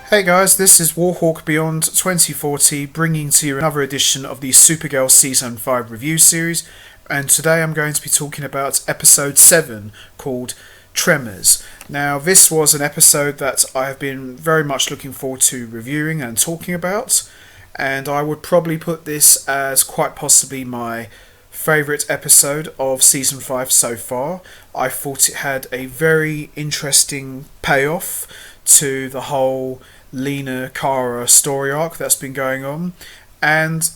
Hey guys, this is Warhawk Beyond 2040 bringing to you another edition of the Supergirl Season 5 review series, and today I'm going to be talking about episode 7 called Tremors. Now, this was an episode that I have been very much looking forward to reviewing and talking about, and I would probably put this as quite possibly my favourite episode of Season 5 so far. I thought it had a very interesting payoff to the whole Lena Kara story arc that's been going on, and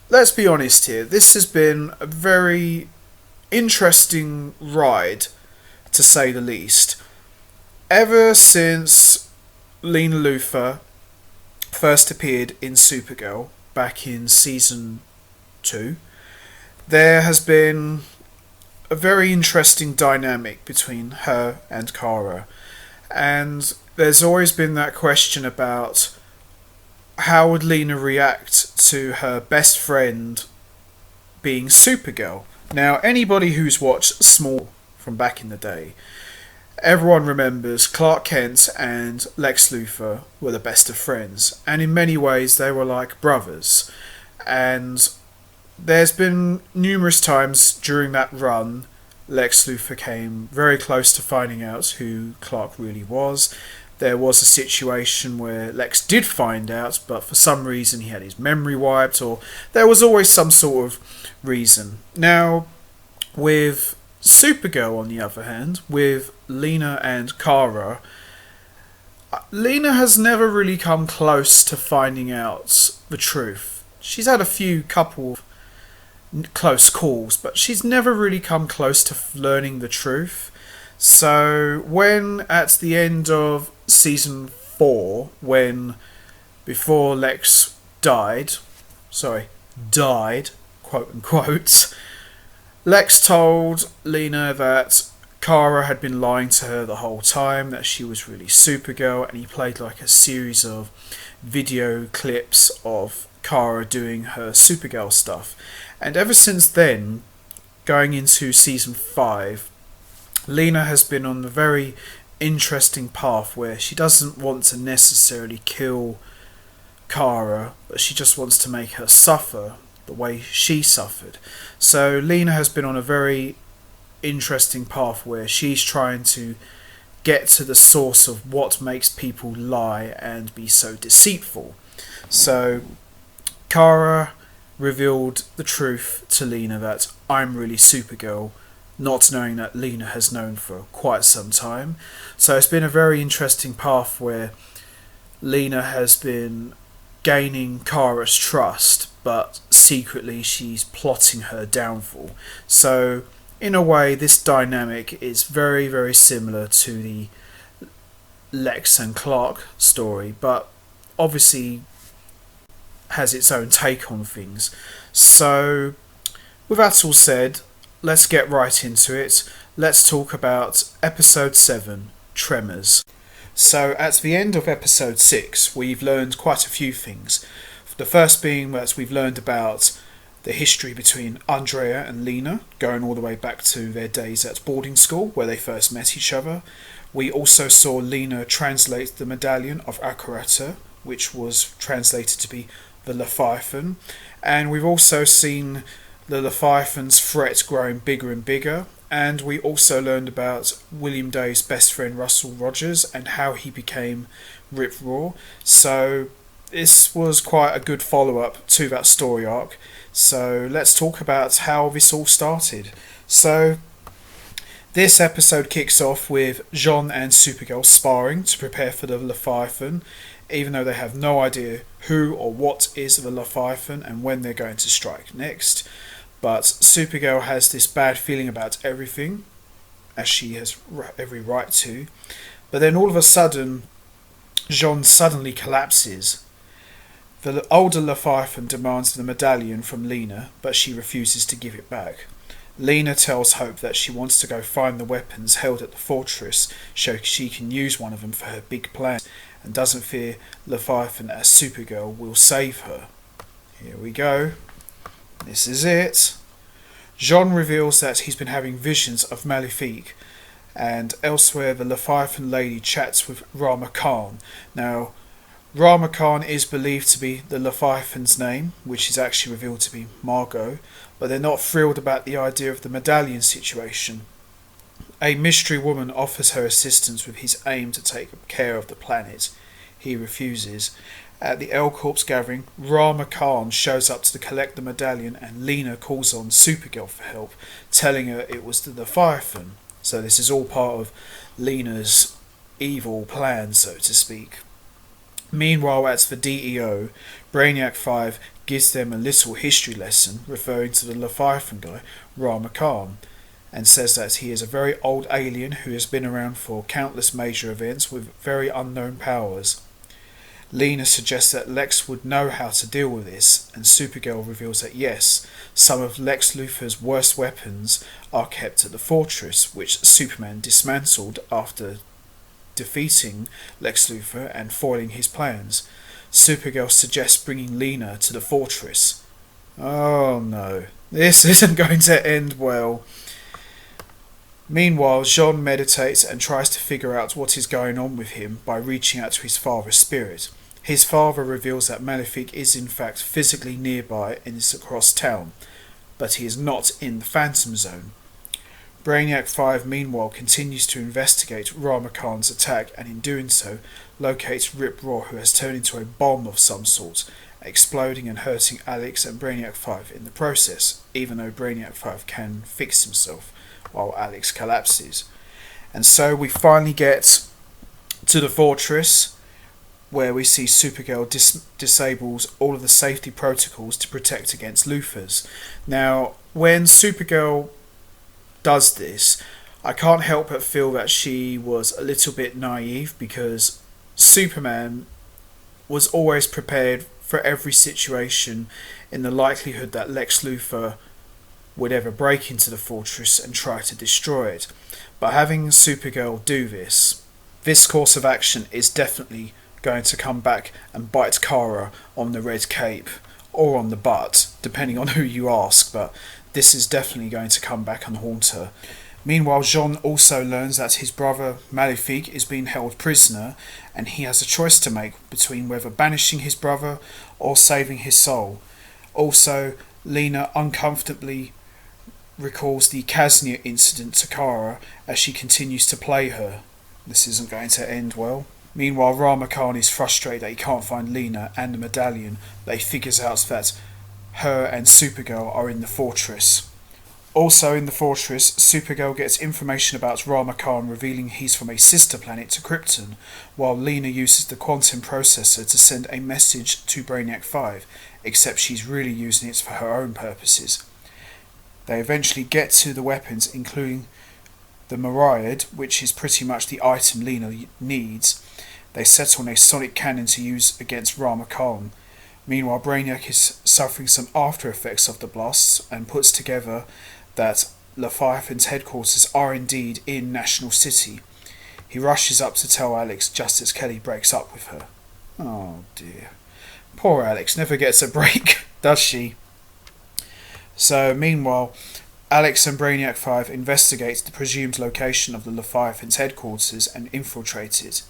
let's be honest here, this has been a very interesting ride, to say the least. Ever since Lena Luthor first appeared in Supergirl back in season 2, there has been a very interesting dynamic between her and Kara, and there's always been that question about how would Lena react to her best friend being Supergirl. Now, anybody who's watched Small from back in the day, everyone remembers Clark Kent and Lex Luthor were the best of friends, and in many ways they were like brothers. And there's been numerous times during that run Lex Luthor came very close to finding out who Clark really was. There was a situation where Lex did find out, but for some reason he had his memory wiped, or there was always some sort of reason. Now, with Supergirl, on the other hand, with Lena and Kara, Lena has never really come close to finding out the truth. She's had a few couple close calls, but she's never really come close to learning the truth. So when at the end of season 4, when before Lex died, quote unquote, Lex told Lena that Kara had been lying to her the whole time, that she was really Supergirl, and he played like a series of video clips of Kara doing her Supergirl stuff. And ever since then, going into season 5, Lena has been on a very interesting path where she doesn't want to necessarily kill Kara, but she just wants to make her suffer the way she suffered. So Lena has been on a very interesting path where she's trying to get to the source of what makes people lie and be so deceitful. So Kara revealed the truth to Lena that I'm really Supergirl, not knowing that Lena has known for quite some time. So it's been a very interesting path where Lena has been gaining Kara's trust, but secretly she's plotting her downfall. So in a way, this dynamic is very, very similar to the Lex and Clark story, but obviously has its own take on things. So with that all said, let's get right into it. Let's talk about episode 7, Tremors. So at the end of episode 6, we've learned quite a few things. The first being that we've learned about the history between Andrea and Lena, going all the way back to their days at boarding school where they first met each other. We also saw Lena translate the medallion of Akurata, which was translated to be the Leviathan, and we've also seen the Leviathan's threat growing bigger and bigger, and we also learned about William Day's best friend Russell Rogers and how he became Rip Raw. So this was quite a good follow-up to that story arc. So let's talk about how this all started. So this episode kicks off with Jean and Supergirl sparring to prepare for the Leviathan, even though they have no idea who or what is the Leviathan and when they're going to strike next. But Supergirl has this bad feeling about everything, as she has every right to. But then all of a sudden, Jean suddenly collapses. The older Leviathan demands the medallion from Lena, but she refuses to give it back. Lena tells Hope that she wants to go find the weapons held at the fortress so she can use one of them for her big plan, and doesn't fear Leviathan as Supergirl will save her. Here we go. This is it. Jean reveals that he's been having visions of Malefique And elsewhere, the Leviathan lady chats with Rama Khan. Now, Rama Khan is believed to be the Leviathan's name, which is actually revealed to be Margot, but they're not thrilled about the idea of the medallion situation. A mystery woman offers her assistance with his aim to take care of the planet. He refuses. At the L Corp's gathering, Rama Khan shows up to collect the medallion, and Lena calls on Supergirl for help, telling her it was the Leviathan. So this is all part of Lena's evil plan, so to speak. Meanwhile, at the DEO, Brainiac 5 gives them a little history lesson, referring to the Leviathan guy, Rama Khan, and says that he is a very old alien who has been around for countless major events with very unknown powers. Lena suggests that Lex would know how to deal with this, and Supergirl reveals that yes, some of Lex Luthor's worst weapons are kept at the fortress, which Superman dismantled after defeating Lex Luthor and foiling his plans. Supergirl suggests bringing Lena to the fortress. Oh no, this isn't going to end well. Meanwhile, Jean meditates and tries to figure out what is going on with him by reaching out to his father's spirit. His father reveals that Malefic is in fact physically nearby and is across town, but he is not in the Phantom Zone. Brainiac 5 meanwhile continues to investigate Rama Khan's attack, and in doing so locates Rip Roar, who has turned into a bomb of some sort, exploding and hurting Alex and Brainiac 5 in the process, even though Brainiac 5 can fix himself while Alex collapses. And so we finally get to the fortress, where we see Supergirl disables all of the safety protocols to protect against Luthors. Now, when Supergirl does this, I can't help but feel that she was a little bit naive, because Superman was always prepared for every situation in the likelihood that Lex Luthor would ever break into the fortress and try to destroy it. But having Supergirl do this course of action is definitely going to come back and bite Kara on the red cape or on the butt, depending on who you ask, but this is definitely going to come back and haunt her. Meanwhile, Jean also learns that his brother Malefic is being held prisoner, and he has a choice to make between whether banishing his brother or saving his soul. Also, Lena uncomfortably recalls the Kaznia incident to Kara as she continues to play her. This isn't going to end well. Meanwhile, Rama Khan is frustrated that he can't find Lena and the medallion, but he figures out that her and Supergirl are in the fortress. Also in the fortress, Supergirl gets information about Rama Khan, revealing he's from a sister planet to Krypton, while Lena uses the quantum processor to send a message to Brainiac 5, except she's really using it for her own purposes. They eventually get to the weapons, including the Myriad, which is pretty much the item Lena needs. They set on a sonic cannon to use against Rama Khan. Meanwhile, Brainiac is suffering some after effects of the blasts and puts together that Leviathan's headquarters are indeed in National City. He rushes up to tell Alex just as Kelly breaks up with her. Oh dear. Poor Alex never gets a break, does she? So, meanwhile, Alex and Brainiac 5 investigate the presumed location of the Leviathan's headquarters and infiltrate it.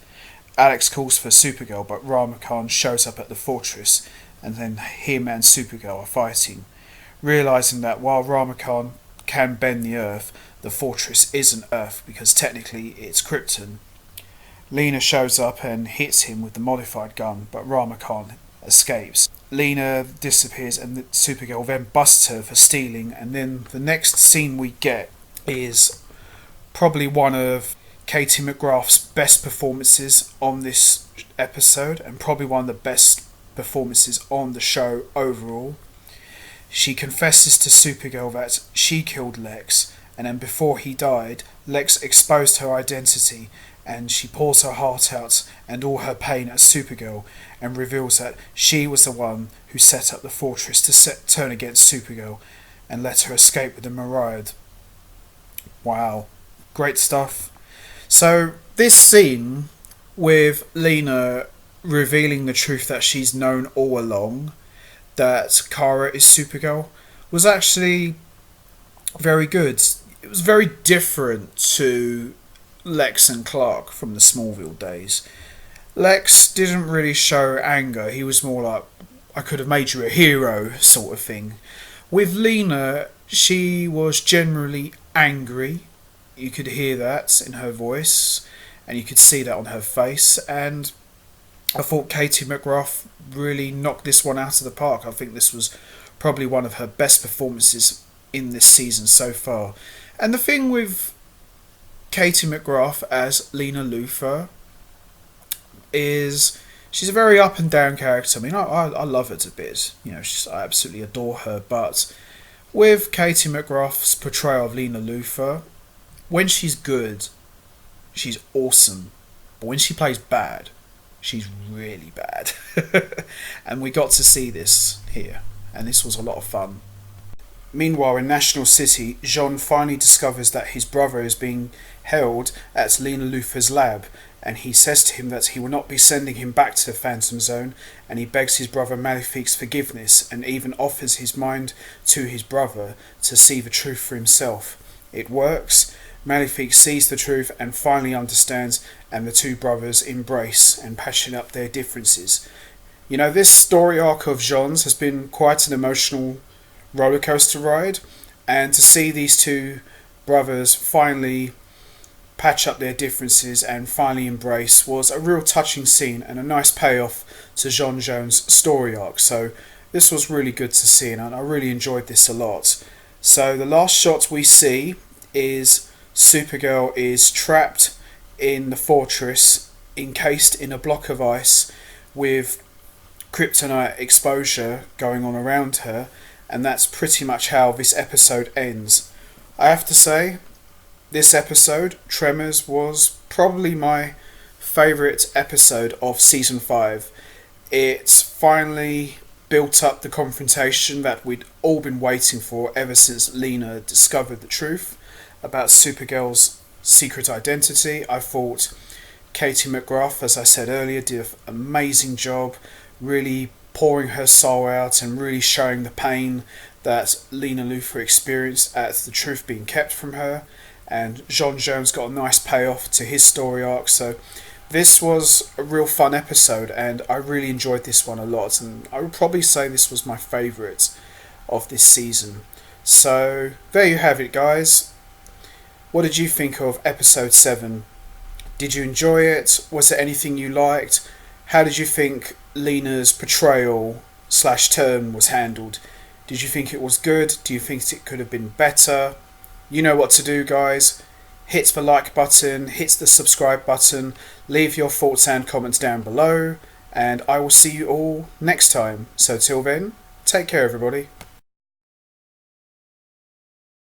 Alex calls for Supergirl, but Rama Khan shows up at the fortress, and then him and Supergirl are fighting. Realising that while Rama Khan can bend the Earth, the fortress isn't Earth, because technically it's Krypton. Lena shows up and hits him with the modified gun, but Rama Khan escapes. Lena disappears, and Supergirl then busts her for stealing, and then the next scene we get is probably one of Katie McGrath's best performances on this episode, and probably one of the best performances on the show overall. She confesses to Supergirl that she killed Lex, and then before he died, Lex exposed her identity, and she pours her heart out and all her pain at Supergirl, and reveals that she was the one who set up the fortress to turn against Supergirl and let her escape with the Myriad. Wow, great stuff. So this scene with Lena revealing the truth that she's known all along, that Kara is Supergirl, was actually very good. It was very different to Lex and Clark from the Smallville days. Lex didn't really show anger, he was more like, I could have made you a hero sort of thing. With Lena, she was generally angry. You could hear that in her voice, and you could see that on her face. And I thought Katie McGrath really knocked this one out of the park. I think this was probably one of her best performances in this season so far. And the thing with Katie McGrath as Lena Luthor is she's a very up and down character. I mean, I love her to bits. You know, I absolutely adore her. But with Katie McGrath's portrayal of Lena Luthor, when she's good, she's awesome. But when she plays bad, she's really bad. And we got to see this here. And this was a lot of fun. Meanwhile, in National City, Jean finally discovers that his brother is being held at Lena Luthor's lab, and he says to him that he will not be sending him back to the Phantom Zone, and he begs his brother Malefic's forgiveness, and even offers his mind to his brother to see the truth for himself. It works. Malefic sees the truth and finally understands, and the two brothers embrace and passion up their differences. You know, this story arc of Jean's has been quite an emotional rollercoaster ride, and to see these two brothers finally patch up their differences and finally embrace was a real touching scene and a nice payoff to J'onn J'onz's story arc. So this was really good to see, and I really enjoyed this a lot. So the last shot we see is Supergirl is trapped in the fortress, encased in a block of ice with kryptonite exposure going on around her, and that's pretty much how this episode ends. I have to say, this episode, Tremors, was probably my favourite episode of Season 5. It finally built up the confrontation that we'd all been waiting for ever since Lena discovered the truth about Supergirl's secret identity. I thought Katie McGrath, as I said earlier, did an amazing job, really pouring her soul out and really showing the pain that Lena Luthor experienced at the truth being kept from her. And J'onn J'onzz got a nice payoff to his story arc. So this was a real fun episode, and I really enjoyed this one a lot, and I would probably say this was my favourite of this season. So there you have it, guys. What did you think of episode 7? Did you enjoy it? Was there anything you liked? How did you think Lena's portrayal / turn was handled? Did you think it was good? Do you think it could have been better? You know what to do, guys. Hit the like button, hit the subscribe button, leave your thoughts and comments down below, and I will see you all next time. So till then, take care everybody.